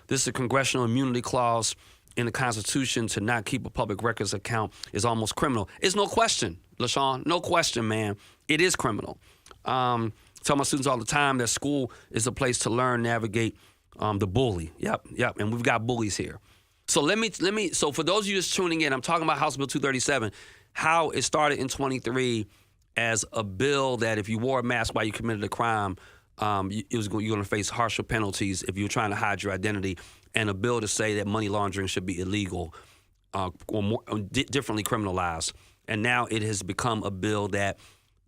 This is a congressional immunity clause in the Constitution. To not keep a public records account is almost criminal. It's no question, LaShawn. No question, man. It is criminal. Tell my students all the time that school is a place to learn, navigate the bully. Yep. And we've got bullies here. So let me. So for those of you just tuning in, I'm talking about House Bill 237, how it started in 23 as a bill that if you wore a mask while you committed a crime, you're going to face harsher penalties if you're trying to hide your identity, and a bill to say that money laundering should be illegal or more differently criminalized. And now it has become a bill that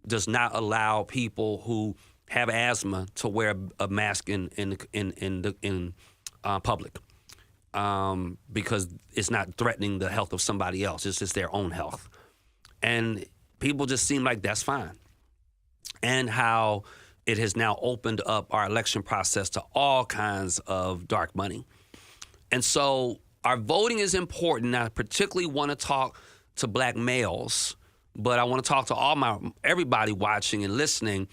does not allow people who have asthma to wear a mask in public. Because it's not threatening the health of somebody else. It's just their own health. And people just seem like that's fine. And how it has now opened up our election process to all kinds of dark money. And so our voting is important. I particularly want to talk to black males, but I want to talk to everybody watching and listening.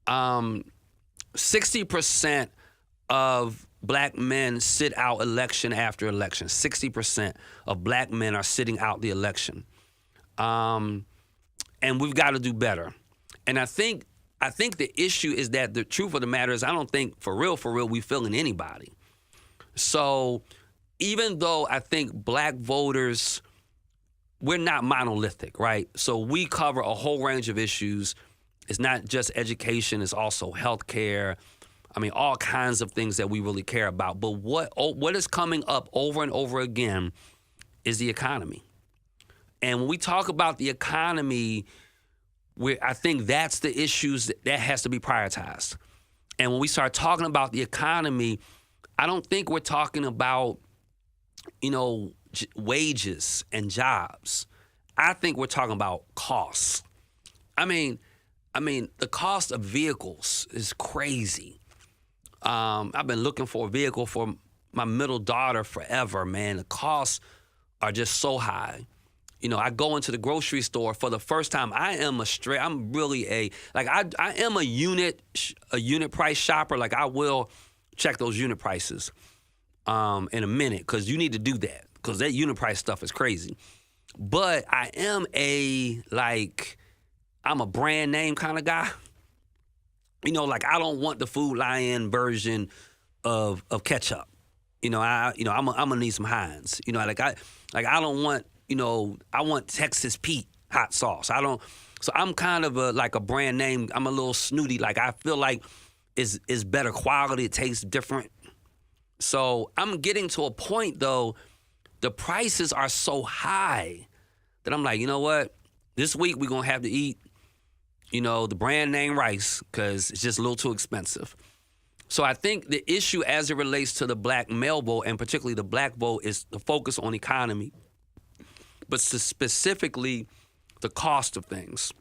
60% of black men sit out election after election. 60% of black men are sitting out the election. And we've got to do better. And I think the issue is that the truth of the matter is I don't think for real, we feeling anybody. So even though I think black voters, we're not monolithic, right? So we cover a whole range of issues. It's not just education, it's also healthcare. I mean, all kinds of things that we really care about. But what is coming up over and over again is the economy. And when we talk about the economy, I think that's the issues that has to be prioritized. And when we start talking about the economy, I don't think we're talking about, wages and jobs. I think we're talking about costs. I mean, the cost of vehicles is crazy. I've been looking for a vehicle for my middle daughter forever, man. The costs are just so high. I go into the grocery store for the first time. I am a unit price shopper. Like, I will check those unit prices in a minute, because you need to do that, because that unit price stuff is crazy. But I am I'm a brand name kind of guy. I don't want the Food Lion version of ketchup. I'm gonna need some Heinz. I don't want, I want Texas Pete hot sauce. So I'm kind of a brand name. I'm a little snooty. I feel like it's better quality. It tastes different. So I'm getting to a point, though, the prices are so high that I'm like, you know what? This week we're gonna have to eat the brand name rice, because it's just a little too expensive. So I think the issue as it relates to the black male vote, and particularly the black vote, is the focus on economy, but specifically the cost of things.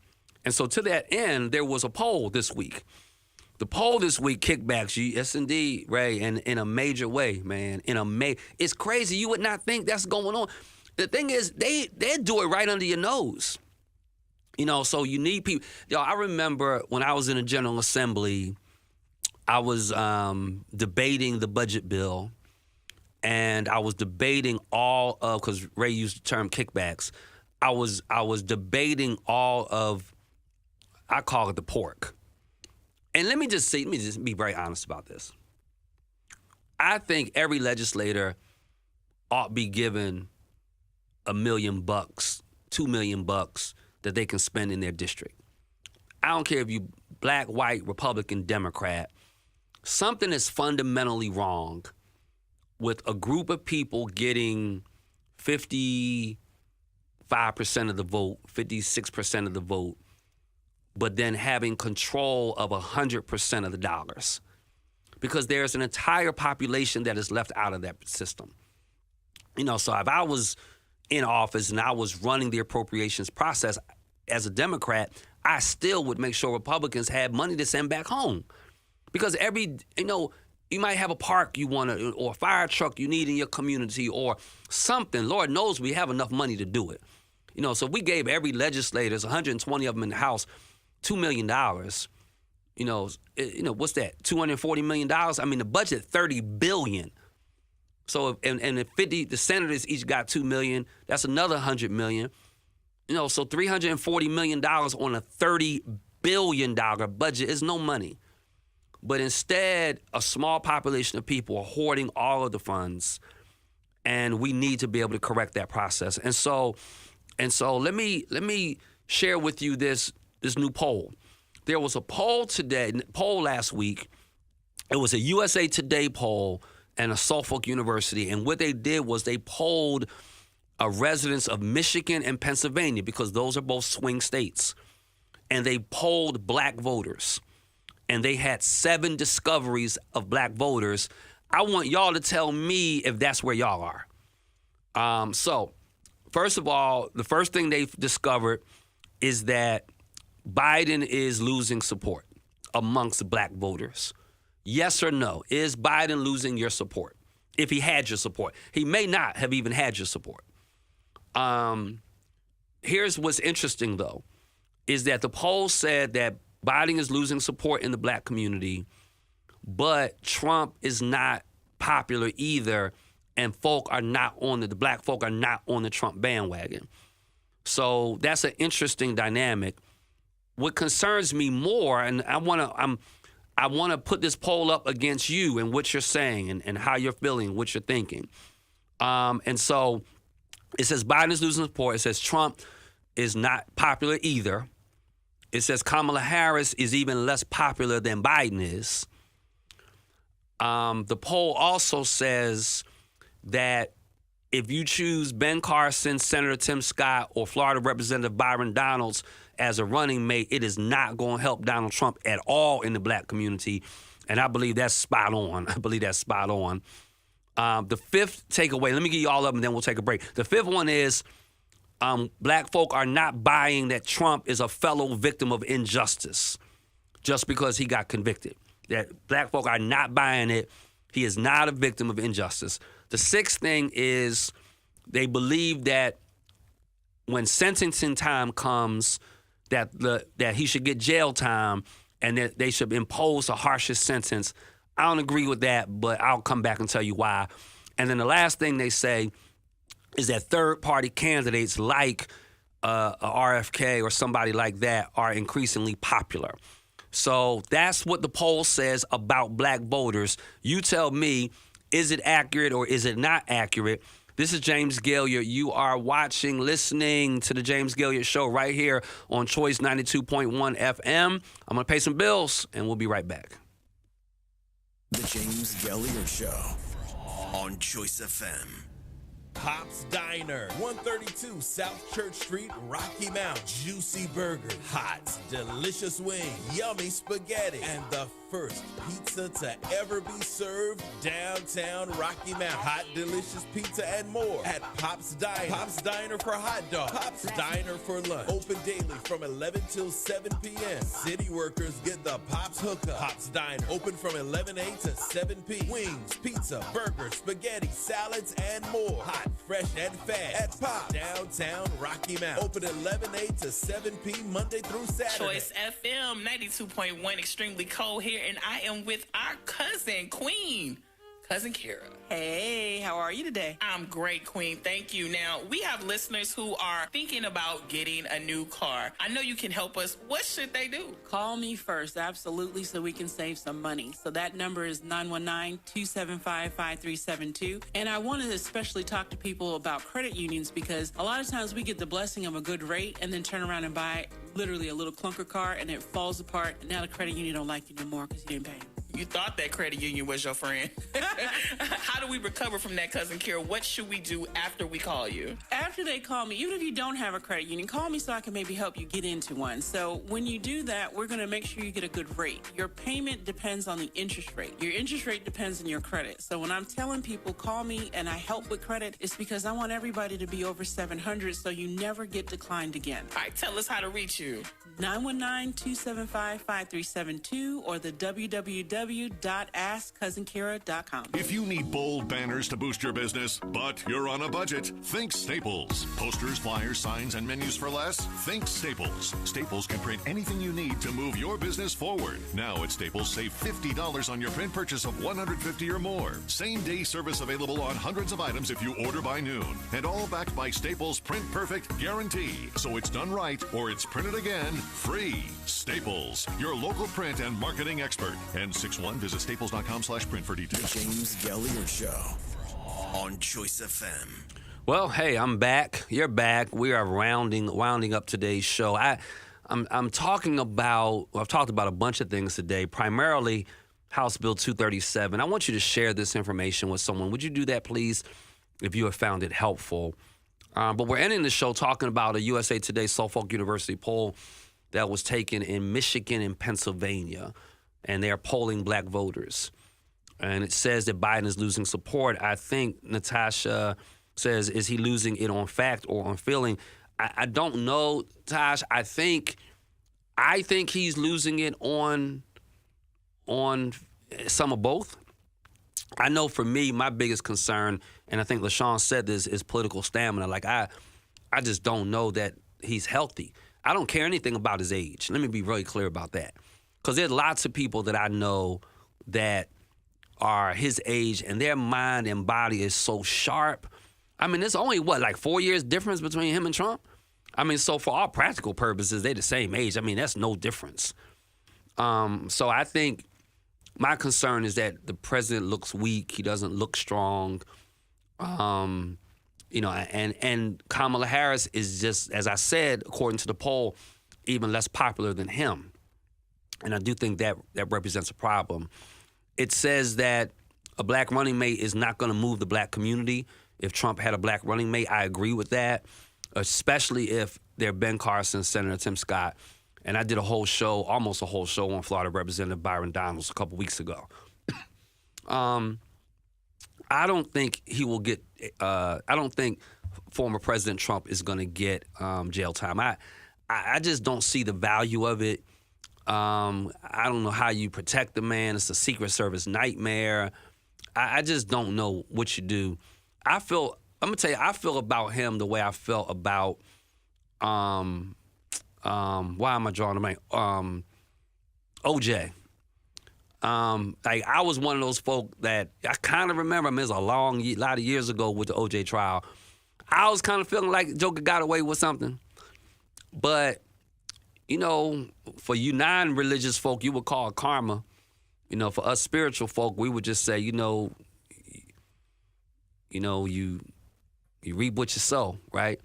And so to that end, there was a poll this week. The poll this week, kickbacks, yes indeed, Ray, and in a major way, man. It's crazy. You would not think that's going on. The thing is, they do it right under your nose. So you need people. I remember when I was in the General Assembly, I was debating the budget bill, and I was debating because Ray used the term kickbacks. I was debating all of, I call it the pork. And let me just be very honest about this. I think every legislator ought to be given $1 million, $2 million that they can spend in their district. I don't care if you black, white, Republican, Democrat. Something is fundamentally wrong with a group of people getting $50,000, 55% of the vote, 56% of the vote, but then having control of 100% of the dollars. Because there's an entire population that is left out of that system. You know, so if I was in office and I was running the appropriations process as a Democrat, I still would make sure Republicans had money to send back home. Because you might have a park you want to, or a fire truck you need in your community or something. Lord knows we have enough money to do it. You know, so if we gave every legislators, 120 of them in the House, $2 million, what's that? $240 million? I mean, the budget, $30 billion. So, if the senators each got $2 million, that's another $100 million. You know, so $340 million on a $30 billion budget is no money. But instead, a small population of people are hoarding all of the funds, and we need to be able to correct that process. And so let me share with you this new poll. There was a poll last week. It was a USA Today poll and a Suffolk University. And what they did was they polled residents of Michigan and Pennsylvania, because those are both swing states. And they polled black voters. And they had 7 discoveries of black voters. I want y'all to tell me if that's where y'all are. So, first of all, the first thing they've discovered is that Biden is losing support amongst black voters. Yes or no? Is Biden losing your support? If he had your support. He may not have even had your support. Here's what's interesting, though, is that the poll said that Biden is losing support in the black community, but Trump is not popular either, and the black folk are not on the Trump bandwagon. So that's an interesting dynamic. What concerns me more, and I want to put this poll up against you and what you're saying and how you're feeling, what you're thinking. And so it says Biden is losing support. It says Trump is not popular either. It says Kamala Harris is even less popular than Biden is. The poll also says that if you choose Ben Carson, Senator Tim Scott, or Florida Representative Byron Donalds as a running mate, it is not going to help Donald Trump at all in the black community. And I believe that's spot on. The fifth takeaway, let me give you all of them, then we'll take a break. The fifth one is black folk are not buying that Trump is a fellow victim of injustice just because he got convicted. That black folk are not buying it. He is not a victim of injustice. The sixth thing is they believe that when sentencing time comes, that he should get jail time and that they should impose the harshest sentence. I don't agree with that, but I'll come back and tell you why. And then the last thing they say is that third-party candidates like a RFK or somebody like that are increasingly popular. So that's what the poll says about black voters. You tell me, is it accurate or is it not accurate? This is James Gailliard. You are listening to the James Gailliard Show right here on Choice 92.1 FM. I'm going to pay some bills, and we'll be right back. The James Gailliard Show on Choice FM. Pop's Diner, 132 South Church Street, Rocky Mount. Juicy burger, hot, delicious wing, yummy spaghetti, and the first pizza to ever be served downtown Rocky Mount. Hot, delicious pizza and more at Pop's Diner. Pop's Diner for hot dogs. Pop's Diner for lunch. Open daily from 11 till 7 p.m. City workers get the Pop's hookup. Pop's Diner, open from 11 a.m. to 7 p.m. Wings, pizza, burgers, spaghetti, salads, and more. Hot, fresh, and fast at Pop, downtown Rocky Mount. Open 11 a.m. to 7 p.m. Monday through Saturday. Choice FM 92.1, extremely cold here, and I am with our cousin, Queen. Cousin Kara. Hey, how are you today? I'm great, Queen. Thank you. Now, we have listeners who are thinking about getting a new car. I know you can help us. What should they do? Call me first, absolutely, so we can save some money. So that number is 919-275-5372. And I want to especially talk to people about credit unions because a lot of times we get the blessing of a good rate and then turn around and buy literally a little clunker car and it falls apart. And now the credit union don't like you no more because you didn't pay. you thought that credit union was your friend. How do we recover from that, Cousin Kira? What should we do after we call you? After they call me, even if you don't have a credit union, call me so I can maybe help you get into one. So when you do that, we're going to make sure you get a good rate. Your payment depends on the interest rate. Your interest rate depends on your credit. So when I'm telling people call me and I help with credit, it's because I want everybody to be over 700 so you never get declined again. All right, tell us how to reach you. 919-275-5372 or the www.askcousinkira.com. If you need bold banners to boost your business, but you're on a budget, think Staples. Posters, flyers, signs, and menus for less? Think Staples. Staples can print anything you need to move your business forward. Now at Staples, save $50 on your print purchase of $150 or more. Same-day service available on hundreds of items if you order by noon. And all backed by Staples' Print Perfect guarantee. So it's done right or it's printed again free. Staples, your local print and marketing expert. N61, visit staples.com/print for details. The James Gailliard Show on Choice FM. Well, hey, I'm back. You're back. We are rounding up today's show. I'm talking about, I've talked about a bunch of things today, primarily House Bill 237. I want you to share this information with someone. Would you do that, please, if you have found it helpful? But we're ending the show talking about a USA Today Suffolk University poll that was taken in Michigan and Pennsylvania, and they're polling black voters. And it says that Biden is losing support. I think Natasha says, is he losing it on fact or on feeling? I don't know, Tosh. I think he's losing it on some of both. I know for me, my biggest concern, and I think LaShawn said this, is political stamina. Like, I just don't know that he's healthy. I don't care anything about his age. Let me be really clear about that. Because there's lots of people that I know that are his age, and their mind and body is so sharp. I mean, there's only, 4 years difference between him and Trump? I mean, so for all practical purposes, they're the same age. I mean, that's no difference. So I think my concern is that the president looks weak. He doesn't look strong. And Kamala Harris is just, as I said, according to the poll, even less popular than him. And I do think that represents a problem. It says that a black running mate is not going to move the black community. If Trump had a black running mate, I agree with that, especially if they're Ben Carson, Senator Tim Scott. And I did almost a whole show on Florida Representative Byron Donalds a couple weeks ago. I don't think he will get, I don't think former President Trump is going to get jail time. I just don't see the value of it. I don't know how you protect the man. It's a Secret Service nightmare. I just don't know what you do. I'm going to tell you, I feel about him the way I felt about, why am I drawing a blank? OJ. I was one of those folk that I kind of remember. I mean, it was a lot of years ago with the OJ trial. I was kind of feeling like Joker got away with something. But, for you non-religious folk, you would call it karma. For us spiritual folk, we would just say, you reap what you sow, right?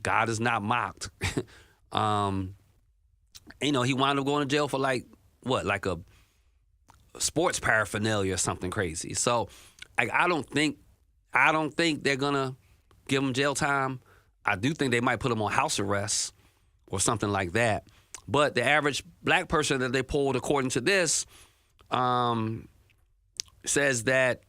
God is not mocked. He wound up going to jail for like a sports paraphernalia or something crazy. So I don't think they're gonna give him jail time. I do think they might put him on house arrest or something like that. But the average black person that they polled, according to this, says that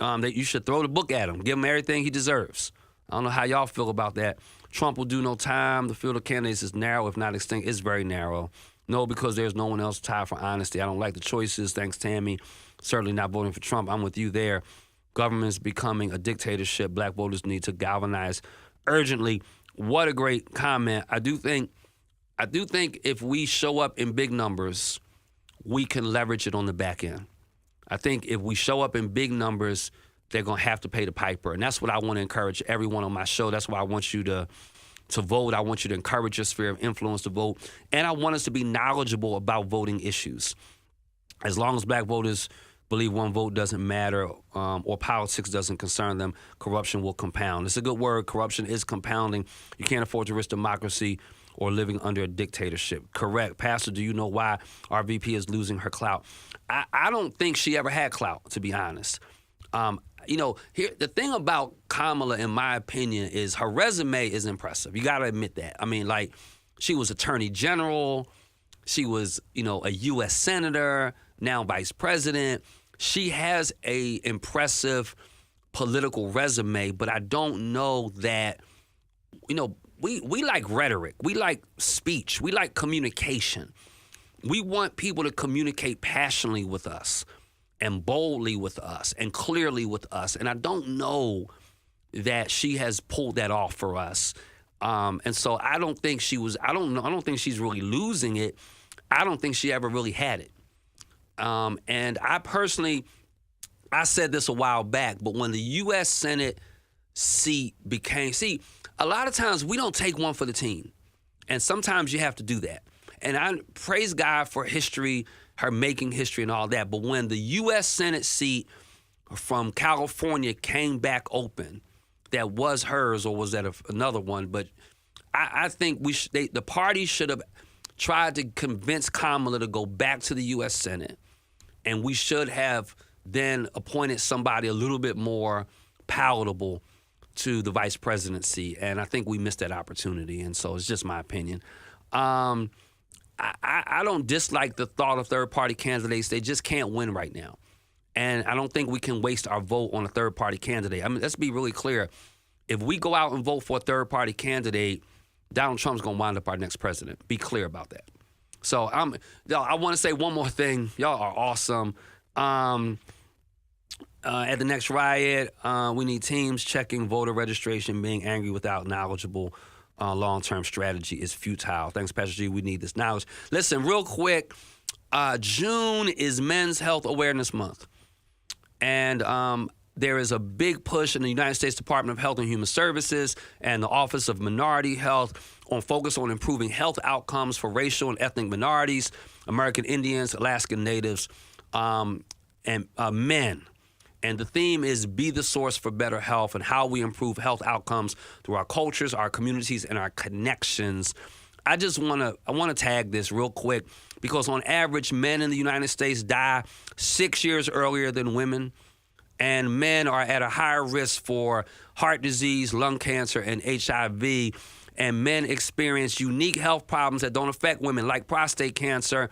you should throw the book at him, give him everything he deserves. I don't know how y'all feel about that. Trump will do no time. The field of candidates is narrow, if not extinct. It's very narrow. No, because there's no one else tied for honesty. I don't like the choices. Thanks, Tammy. Certainly not voting for Trump. I'm with you there. Government's becoming a dictatorship. Black voters need to galvanize urgently. What a great comment. I do think if we show up in big numbers, we can leverage it on the back end. I think if we show up in big numbers, they're going to have to pay the piper. And that's what I want to encourage everyone on my show. That's why I want you to vote. I want you to encourage your sphere of influence to vote. And I want us to be knowledgeable about voting issues. As long as black voters believe one vote doesn't matter or politics doesn't concern them, corruption will compound. It's a good word. Corruption is compounding. You can't afford to risk democracy or living under a dictatorship. Correct. Pastor, do you know why our VP is losing her clout? I don't think she ever had clout, to be honest. Here the thing about Kamala, in my opinion, is her resume is impressive. You got to admit that. I mean, like, she was Attorney General. She was, a U.S. Senator, now Vice President. She has a impressive political resume, but I don't know that, we like rhetoric. We like speech. We like communication. We want people to communicate passionately with us and boldly with us and clearly with us. And I don't know that she has pulled that off for us. And so I don't think I don't think she's really losing it. I don't think she ever really had it. And I said this a while back, but when the U.S. Senate seat a lot of times we don't take one for the team. And sometimes you have to do that. And I praise God for history, her making history and all that. But when the U.S. Senate seat from California came back open, that was hers, or was that another one? But I think the party should have tried to convince Kamala to go back to the U.S. Senate. And we should have then appointed somebody a little bit more palatable to the vice presidency. And I think we missed that opportunity. And so it's just my opinion. I don't dislike the thought of third-party candidates. They just can't win right now. And I don't think we can waste our vote on a third-party candidate. I mean, let's be really clear. If we go out and vote for a third-party candidate, Donald Trump's going to wind up our next president. Be clear about that. So I want to say one more thing. Y'all are awesome. At the next riot, we need teams checking voter registration. Being angry without knowledgeable long-term strategy is futile. Thanks, Pastor G. We need this knowledge. Listen, real quick, June is Men's Health Awareness Month. And there is a big push in the United States Department of Health and Human Services and the Office of Minority Health on focus on improving health outcomes for racial and ethnic minorities, American Indians, Alaskan Natives, and men. And the theme is be the source for better health and how we improve health outcomes through our cultures, our communities, and our connections. I want to tag this real quick because on average, men in the United States die 6 years earlier than women. And men are at a higher risk for heart disease, lung cancer, and HIV. And men experience unique health problems that don't affect women, like prostate cancer,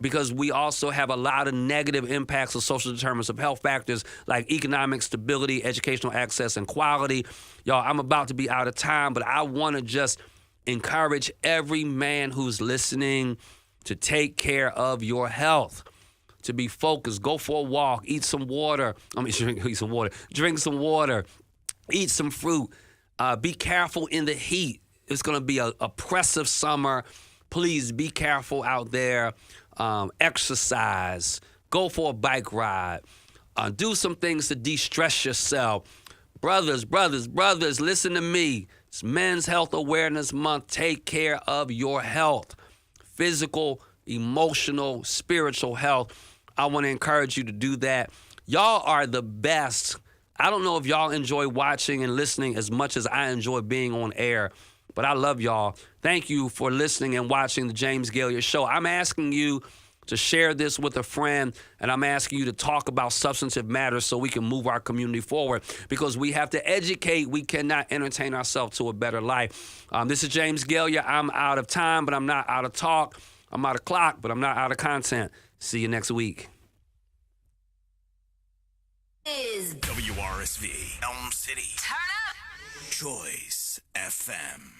because we also have a lot of negative impacts of social determinants of health factors like economic stability, educational access, and quality. Y'all, I'm about to be out of time, but I want to just encourage every man who's listening to take care of your health, to be focused, go for a walk, eat some water. Drink some water, eat some fruit. Be careful in the heat. It's going to be an oppressive summer. Please be careful out there. Exercise. Go for a bike ride. Do some things to de-stress yourself. Brothers, listen to me. It's Men's Health Awareness Month. Take care of your health. Physical, emotional, spiritual health. I want to encourage you to do that. Y'all are the best. I don't know if y'all enjoy watching and listening as much as I enjoy being on air, but I love y'all. Thank you for listening and watching the James Gailliard Show. I'm asking you to share this with a friend, and I'm asking you to talk about substantive matters so we can move our community forward, because we have to educate. We cannot entertain ourselves to a better life. This is James Gailliard. I'm out of time, but I'm not out of talk. I'm out of clock, but I'm not out of content. See you next week. Is WRSV Elm City. Turn up. Choice FM.